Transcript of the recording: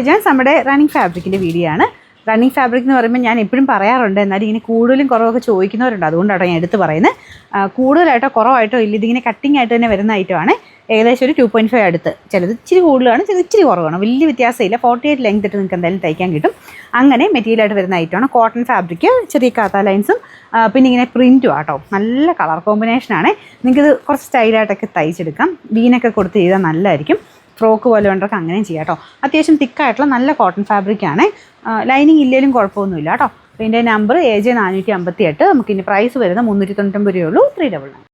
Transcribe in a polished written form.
ഞാൻ നമ്മുടെ running ഫാബ്രിക്കിൻ്റെ video ആണ്. റണ്ണിങ് ഫാബ്രിക് എന്ന് പറയുമ്പോൾ ഞാൻ എപ്പോഴും പറയാറുണ്ട്, എന്നാലും ഇങ്ങനെ കൂടുതലും കുറവൊക്കെ ചോദിക്കുന്നവരുണ്ട്, അതുകൊണ്ടാണ് ഞാൻ എടുത്ത് പറയുന്നത്. കൂടുതലായിട്ടോ കുറവായിട്ടോ ഇല്ല, ഇതിങ്ങനെ കട്ടിങ് ആയിട്ട് തന്നെ വരുന്ന ഐറ്റമാണ്. ഏകദേശം ഒരു 2.5 അടുത്ത്, ചിലത് ഇച്ചിരി കൂടുതലാണ്, ചിലത് ഇച്ചിരി കുറവാണ്, വലിയ വ്യത്യാസമില്ല. 48 ലെങ്ത് ഇട്ട് നിങ്ങൾക്ക് എന്തായാലും തയ്ക്കാൻ കിട്ടും. അങ്ങനെ മെറ്റീരിയലായിട്ട് വരുന്ന ഐറ്റമാണ്. കോട്ടൺ ഫാബ്രിക്, ചെറിയ കാത്ത ലൈൻസും പിന്നെ ഇങ്ങനെ പ്രിൻറ്റും ആട്ടോ. നല്ല കളർ കോമ്പിനേഷനാണ്. നിങ്ങൾക്കിത് കുറച്ച് സ്റ്റൈലായിട്ടൊക്കെ തയ്ച്ചെടുക്കാം. വീനൊക്കെ കൊടുത്ത് ചെയ്താൽ നല്ലതായിരിക്കും. ഫ്രോക്ക് പോലെ വേണ്ടവർക്ക് അങ്ങനെയും ചെയ്യാം കേട്ടോ. അത്യാവശ്യം തിക്കായിട്ടുള്ള നല്ല കോട്ടൺ ഫാബ്രിക്കാണ്. ലൈനിങ് ഇല്ലെങ്കിലും കുഴപ്പമൊന്നുമില്ല കേട്ടോ. അപ്പോൾ ഇതിൻ്റെ നമ്പർ AJ 458. നമുക്കിനി പ്രൈസ് വരുന്നത് 399 രൂപയുള്ളൂ. 399.